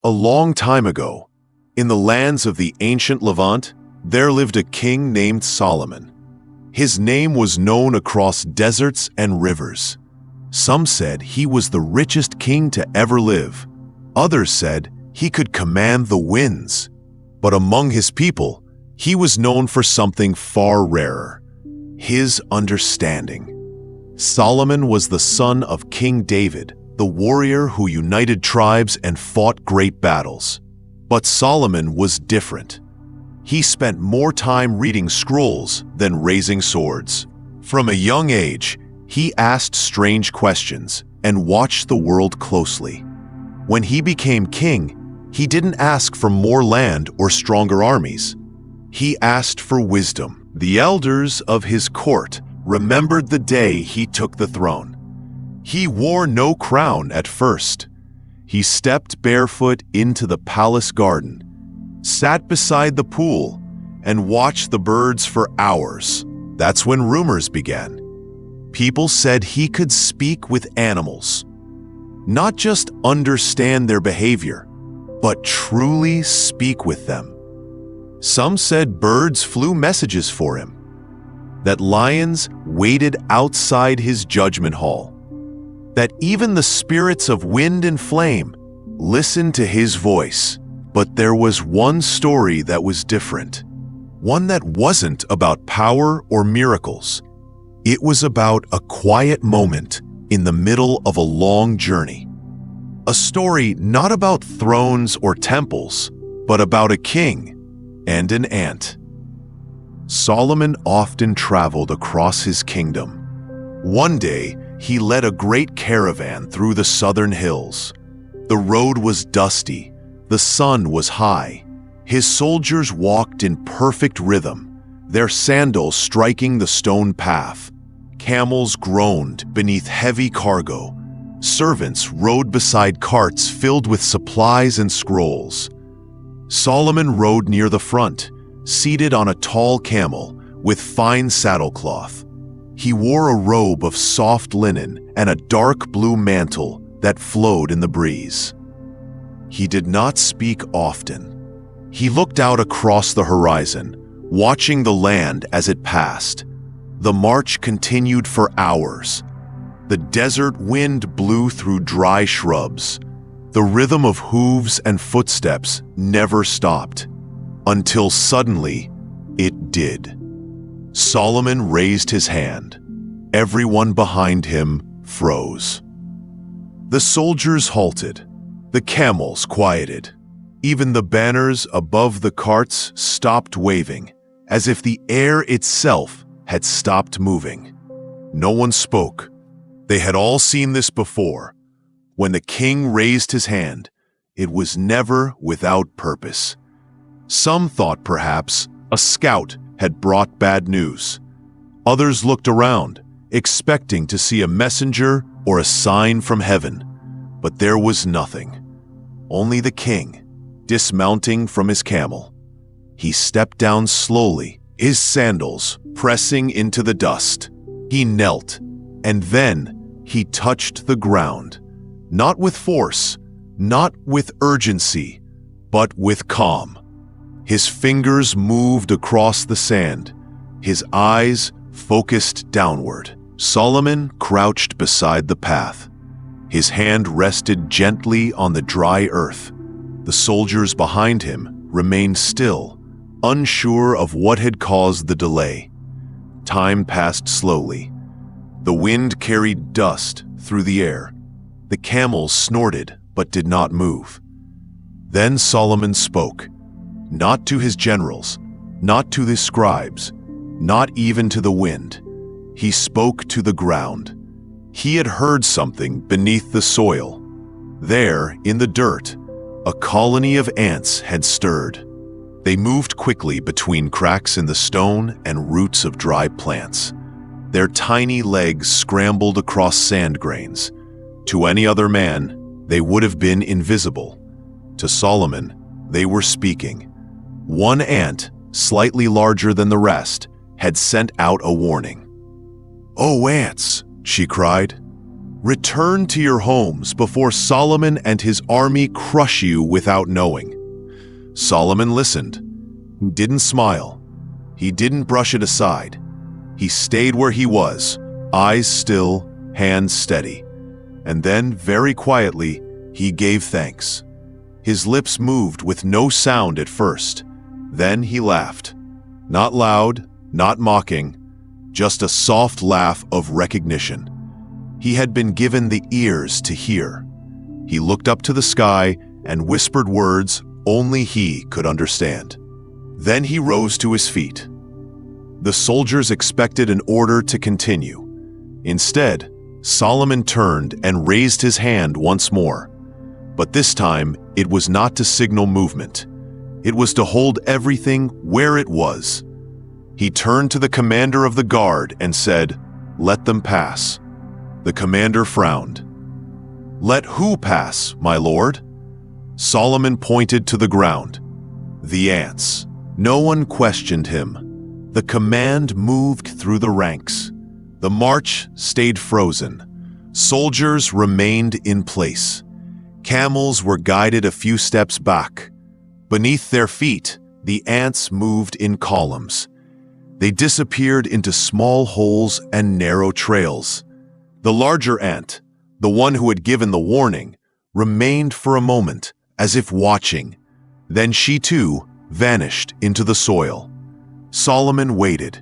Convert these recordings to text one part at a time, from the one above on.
A long time ago, in the lands of the ancient Levant, there lived a king named Solomon. His name was known across deserts and rivers. Some said he was the richest king to ever live. Others said he could command the winds. But among his people, he was known for something far rarer: his understanding. Solomon was the son of King David, the warrior who united tribes and fought great battles. But Solomon was different. He spent more time reading scrolls than raising swords. From a young age, he asked strange questions and watched the world closely. When he became king, he didn't ask for more land or stronger armies. He asked for wisdom. The elders of his court remembered the day he took the throne. He wore no crown at first. He stepped barefoot into the palace garden, sat beside the pool, and watched the birds for hours. That's when rumors began. People said he could speak with animals, not just understand their behavior, but truly speak with them. Some said birds flew messages for him, that lions waited outside his judgment hall, that even the spirits of wind and flame listened to his voice. But there was one story that was different, one that wasn't about power or miracles. It was about a quiet moment in the middle of a long journey. A story not about thrones or temples, but about a king and an ant. Solomon often traveled across his kingdom. One day, he led a great caravan through the southern hills. The road was dusty. The sun was high. His soldiers walked in perfect rhythm, their sandals striking the stone path. Camels groaned beneath heavy cargo. Servants rode beside carts filled with supplies and scrolls. Solomon rode near the front, seated on a tall camel with fine saddlecloth. He wore a robe of soft linen and a dark blue mantle that flowed in the breeze. He did not speak often. He looked out across the horizon, watching the land as it passed. The march continued for hours. The desert wind blew through dry shrubs. The rhythm of hooves and footsteps never stopped, until suddenly it did. Solomon raised his hand. Everyone behind him froze. The soldiers halted. The camels quieted. Even the banners above the carts stopped waving, as if the air itself had stopped moving. No one spoke. They had all seen this before. When the king raised his hand, it was never without purpose. Some thought perhaps a scout had brought bad news. Others looked around, expecting to see a messenger or a sign from heaven. But there was nothing. Only the king, dismounting from his camel. He stepped down slowly, his sandals pressing into the dust. He knelt, and then he touched the ground, not with force, not with urgency, but with calm. His fingers moved across the sand, his eyes focused downward. Solomon crouched beside the path. His hand rested gently on the dry earth. The soldiers behind him remained still, unsure of what had caused the delay. Time passed slowly. The wind carried dust through the air. The camels snorted but did not move. Then Solomon spoke, not to his generals, not to his scribes, not even to the wind. He spoke to the ground. He had heard something beneath the soil. There, in the dirt, a colony of ants had stirred. They moved quickly between cracks in the stone and roots of dry plants. Their tiny legs scrambled across sand grains. To any other man, they would have been invisible. To Solomon, they were speaking. One ant, slightly larger than the rest, had sent out a warning. "Oh, ants," she cried. Return to your homes before Solomon and his army crush you without knowing." Solomon listened, didn't smile. He didn't brush it aside. He stayed where he was, eyes still, hands steady. And then, very quietly, he gave thanks. His lips moved with no sound at first. Then he laughed. Not loud, not mocking, just a soft laugh of recognition. He had been given the ears to hear. He looked up to the sky and whispered words only he could understand. Then he rose to his feet. The soldiers expected an order to continue. Instead, Solomon turned and raised his hand once more. But this time, it was not to signal movement. It was to hold everything where it was. He turned to the commander of the guard and said, "Let them pass." The commander frowned. "Let who pass, my lord?" Solomon pointed to the ground. "The ants." No one questioned him. The command moved through the ranks. The march stayed frozen. Soldiers remained in place. Camels were guided a few steps back. Beneath their feet, the ants moved in columns. They disappeared into small holes and narrow trails. The larger ant, the one who had given the warning, remained for a moment, as if watching. Then she too vanished into the soil. Solomon waited.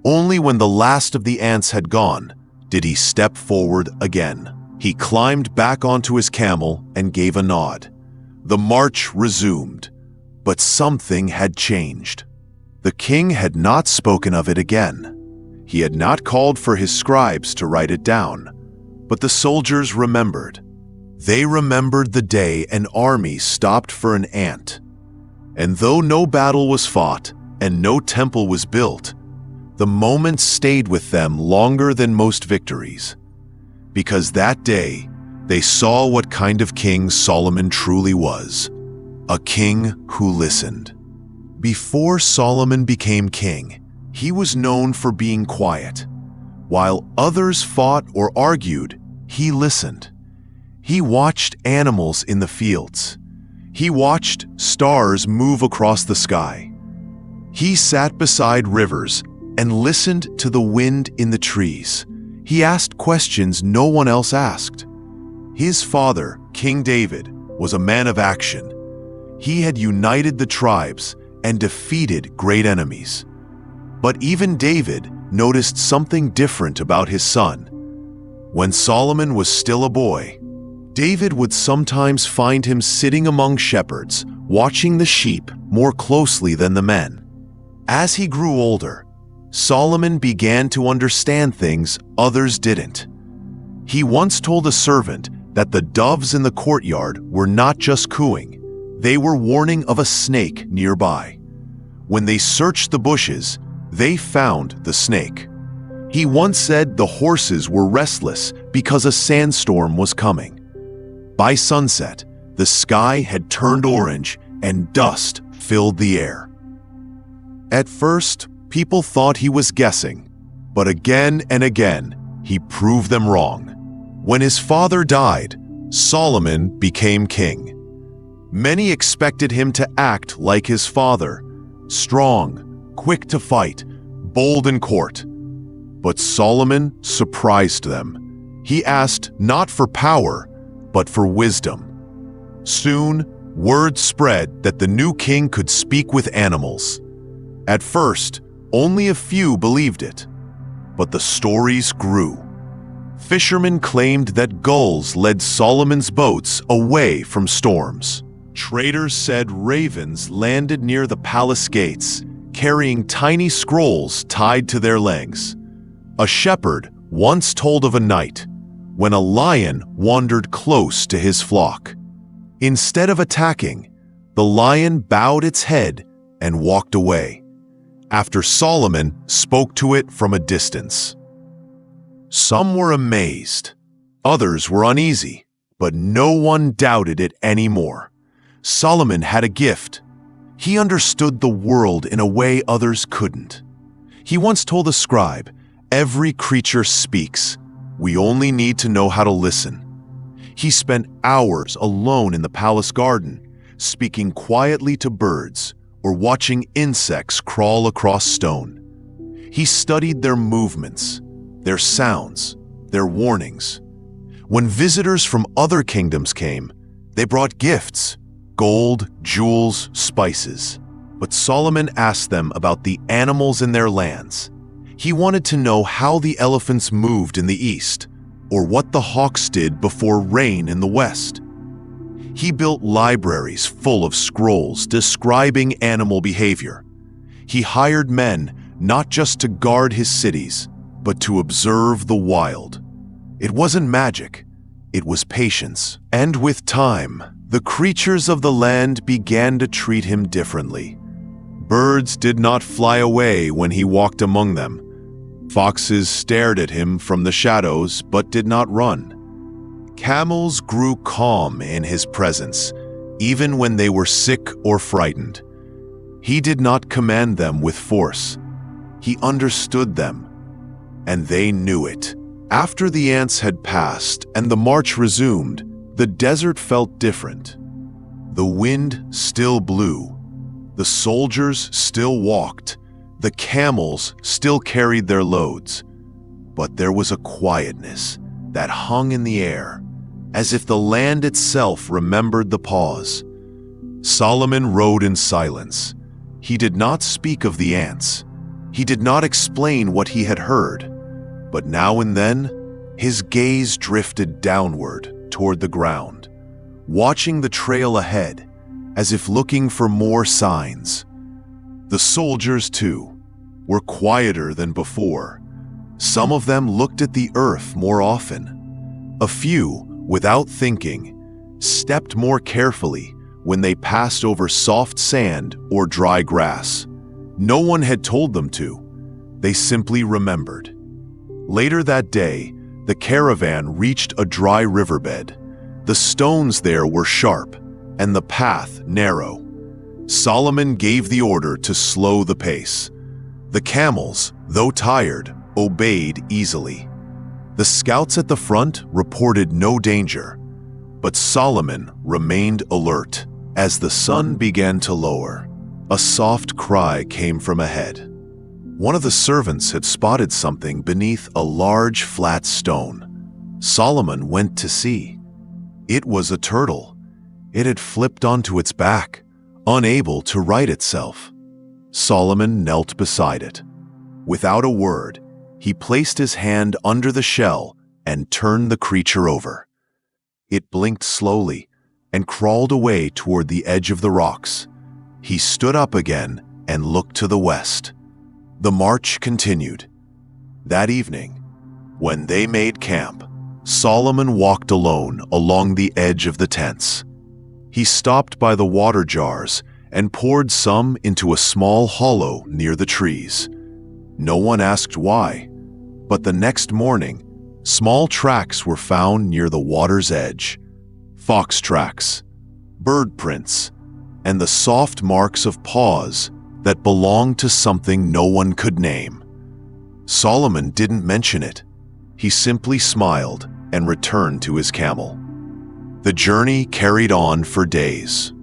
Only when the last of the ants had gone did he step forward again. He climbed back onto his camel and gave a nod. The march resumed, but something had changed. The king had not spoken of it again. He had not called for his scribes to write it down, but the soldiers remembered. They remembered the day an army stopped for an ant. And though no battle was fought and no temple was built, the moment stayed with them longer than most victories. Because that day, they saw what kind of king Solomon truly was. A king who listened. Before Solomon became king, he was known for being quiet. While others fought or argued, he listened. He watched animals in the fields. He watched stars move across the sky. He sat beside rivers and listened to the wind in the trees. He asked questions no one else asked. His father, King David, was a man of action. He had united the tribes and defeated great enemies. But even David noticed something different about his son. When Solomon was still a boy, David would sometimes find him sitting among shepherds, watching the sheep more closely than the men. As he grew older, Solomon began to understand things others didn't. He once told a servant that the doves in the courtyard were not just cooing, they were warning of a snake nearby. When they searched the bushes, they found the snake. He once said the horses were restless because a sandstorm was coming. By sunset, the sky had turned orange and dust filled the air. At first, people thought he was guessing, but again and again, he proved them wrong. When his father died, Solomon became king. Many expected him to act like his father, strong, quick to fight, bold in court. But Solomon surprised them. He asked not for power, but for wisdom. Soon, word spread that the new king could speak with animals. At first, only a few believed it, but the stories grew. Fishermen claimed that gulls led Solomon's boats away from storms. Traders said ravens landed near the palace gates, carrying tiny scrolls tied to their legs. A shepherd once told of a night when a lion wandered close to his flock. Instead of attacking, the lion bowed its head and walked away, after Solomon spoke to it from a distance. Some were amazed, others were uneasy, but no one doubted it anymore. Solomon had a gift. He understood the world in a way others couldn't. He once told a scribe, "Every creature speaks. We only need to know how to listen. He spent hours alone in the palace garden, speaking quietly to birds or watching insects crawl across stone. He studied their movements, their sounds, their warnings. When visitors from other kingdoms came, they brought gifts, gold, jewels, spices. But Solomon asked them about the animals in their lands. He wanted to know how the elephants moved in the east, or what the hawks did before rain in the west. He built libraries full of scrolls describing animal behavior. He hired men not just to guard his cities, but to observe the wild. It wasn't magic, it was patience. And with time, the creatures of the land began to treat him differently. Birds did not fly away when he walked among them. Foxes stared at him from the shadows but did not run. Camels grew calm in his presence, even when they were sick or frightened. He did not command them with force. He understood them, and they knew it. After the ants had passed and the march resumed, the desert felt different. The wind still blew. The soldiers still walked. The camels still carried their loads. But there was a quietness that hung in the air, as if the land itself remembered the pause. Solomon rode in silence. He did not speak of the ants. He did not explain what he had heard. But now and then, his gaze drifted downward toward the ground, watching the trail ahead, as if looking for more signs. The soldiers, too, were quieter than before. Some of them looked at the earth more often. A few, without thinking, stepped more carefully when they passed over soft sand or dry grass. No one had told them to. They simply remembered. Later that day, the caravan reached a dry riverbed. The stones there were sharp, and the path narrow. Solomon gave the order to slow the pace. The camels, though tired, obeyed easily. The scouts at the front reported no danger, but Solomon remained alert. As the sun began to lower, a soft cry came from ahead. One of the servants had spotted something beneath a large flat stone. Solomon went to see. It was a turtle. It had flipped onto its back, unable to right itself. Solomon knelt beside it. Without a word, he placed his hand under the shell and turned the creature over. It blinked slowly and crawled away toward the edge of the rocks. He stood up again and looked to the west. The march continued. That evening, when they made camp, Solomon walked alone along the edge of the tents. He stopped by the water jars and poured some into a small hollow near the trees. No one asked why, but the next morning, small tracks were found near the water's edge. Fox tracks, bird prints, and the soft marks of paws that belonged to something no one could name. Solomon didn't mention it. He simply smiled and returned to his camel. The journey carried on for days.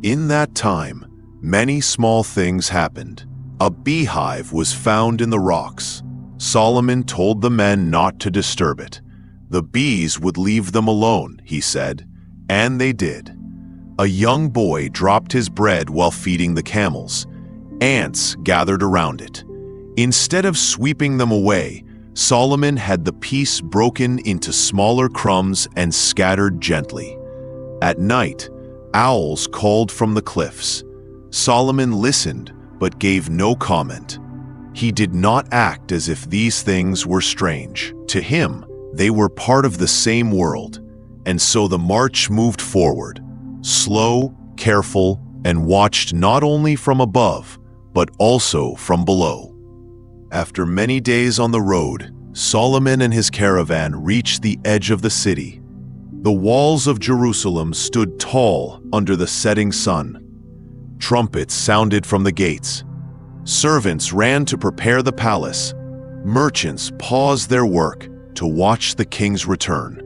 In that time, many small things happened. A beehive was found in the rocks. Solomon told the men not to disturb it. The bees would leave them alone, he said, and they did. A young boy dropped his bread while feeding the camels. Ants gathered around it. Instead of sweeping them away, Solomon had the piece broken into smaller crumbs and scattered gently. At night, owls called from the cliffs. Solomon listened but gave no comment. He did not act as if these things were strange. To him, they were part of the same world, and so the march moved forward, slow, careful, and watched not only from above, but also from below. After many days on the road, Solomon and his caravan reached the edge of the city. The walls of Jerusalem stood tall under the setting sun. Trumpets sounded from the gates. Servants ran to prepare the palace. Merchants paused their work, to watch the king's return.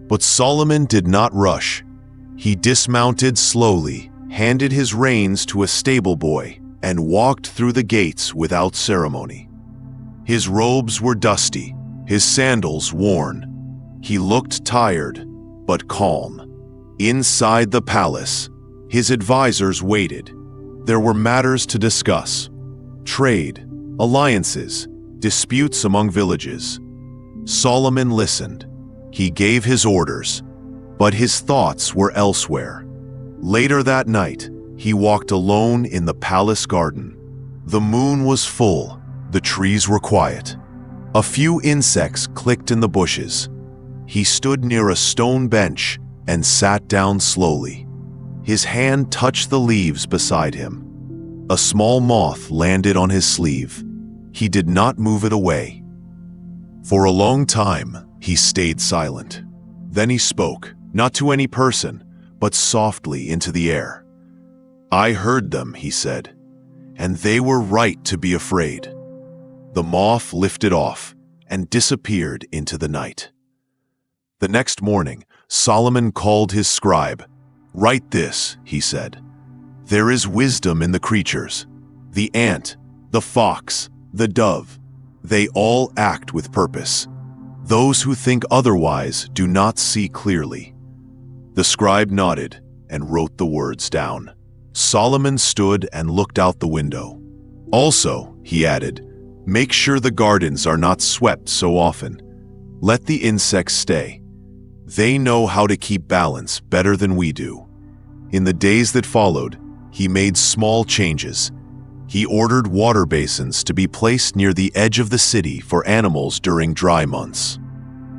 But Solomon did not rush. He dismounted slowly, handed his reins to a stable boy, and walked through the gates without ceremony. His robes were dusty, his sandals worn. He looked tired, but calm. Inside the palace, his advisors waited. There were matters to discuss: trade, alliances, disputes among villages. Solomon listened. He gave his orders, but his thoughts were elsewhere. Later that night, he walked alone in the palace garden. The moon was full, the trees were quiet. A few insects clicked in the bushes. He stood near a stone bench and sat down slowly. His hand touched the leaves beside him. A small moth landed on his sleeve. He did not move it away. For a long time, he stayed silent. Then he spoke, not to any person, but softly into the air. "I heard them," he said, "and they were right to be afraid." The moth lifted off and disappeared into the night. The next morning, Solomon called his scribe. "Write this," he said. "There is wisdom in the creatures. The ant, the fox, the dove, they all act with purpose. Those who think otherwise do not see clearly." The scribe nodded and wrote the words down. Solomon stood and looked out the window. "Also," he added, "make sure the gardens are not swept so often. Let the insects stay. They know how to keep balance better than we do." In the days that followed, he made small changes. He ordered water basins to be placed near the edge of the city for animals during dry months.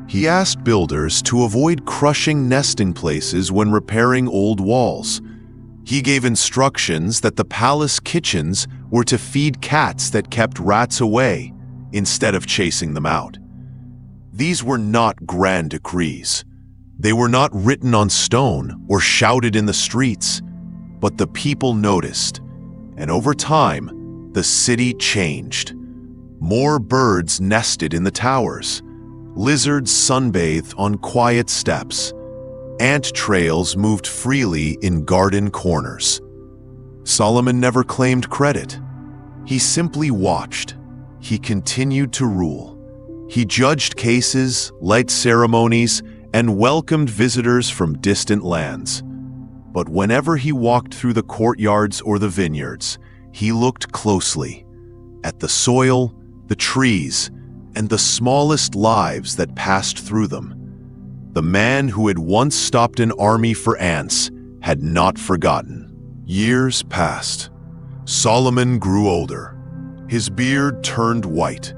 He asked builders to avoid crushing nesting places when repairing old walls. He gave instructions that the palace kitchens were to feed cats that kept rats away instead of chasing them out. These were not grand decrees. They were not written on stone or shouted in the streets, but the people noticed, and over time, the city changed. More birds nested in the towers. Lizards sunbathed on quiet steps. Ant trails moved freely in garden corners. Solomon never claimed credit. He simply watched. He continued to rule. He judged cases, led ceremonies, and welcomed visitors from distant lands. But whenever he walked through the courtyards or the vineyards, he looked closely at the soil, the trees, and the smallest lives that passed through them. The man who had once stopped an army for ants had not forgotten. Years passed. Solomon grew older. His beard turned white.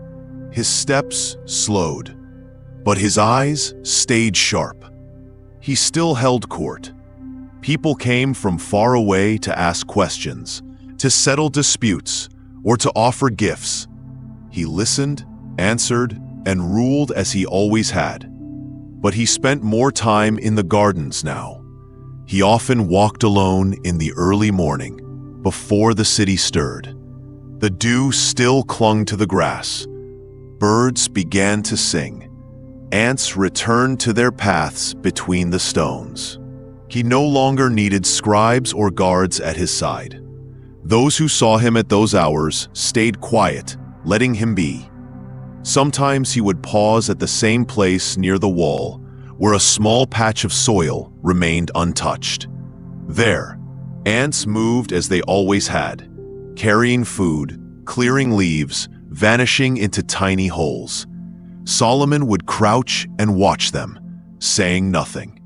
His steps slowed. But his eyes stayed sharp. He still held court. People came from far away to ask questions, to settle disputes, or to offer gifts. He listened, answered, and ruled as he always had. But he spent more time in the gardens now. He often walked alone in the early morning, before the city stirred. The dew still clung to the grass. Birds began to sing. Ants returned to their paths between the stones. He no longer needed scribes or guards at his side. Those who saw him at those hours stayed quiet, letting him be. Sometimes he would pause at the same place near the wall, where a small patch of soil remained untouched. There, ants moved as they always had, carrying food, clearing leaves, vanishing into tiny holes. Solomon would crouch and watch them, saying nothing.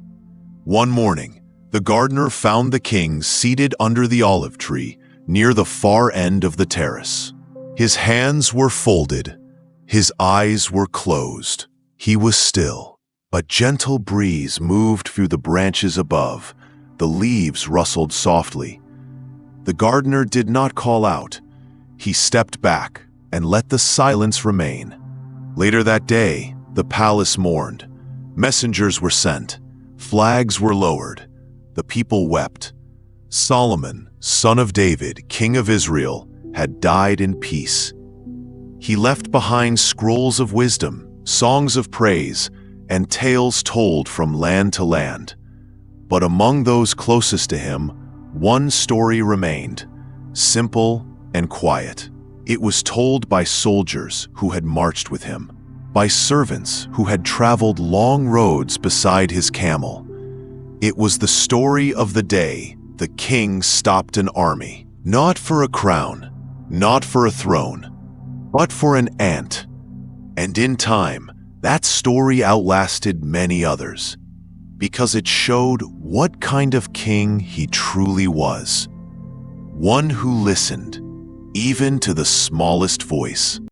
One morning, the gardener found the king seated under the olive tree near the far end of the terrace. His hands were folded. His eyes were closed. He was still. A gentle breeze moved through the branches above. The leaves rustled softly. The gardener did not call out. He stepped back and let the silence remain. Later that day, the palace mourned. Messengers were sent. Flags were lowered. The people wept. Solomon, son of David, king of Israel, had died in peace. He left behind scrolls of wisdom, songs of praise, and tales told from land to land. But among those closest to him, one story remained, simple and quiet. It was told by soldiers who had marched with him, by servants who had traveled long roads beside his camel. It was the story of the day the king stopped an army, not for a crown, not for a throne, but for an ant. And in time, that story outlasted many others, because it showed what kind of king he truly was. One who listened, even to the smallest voice.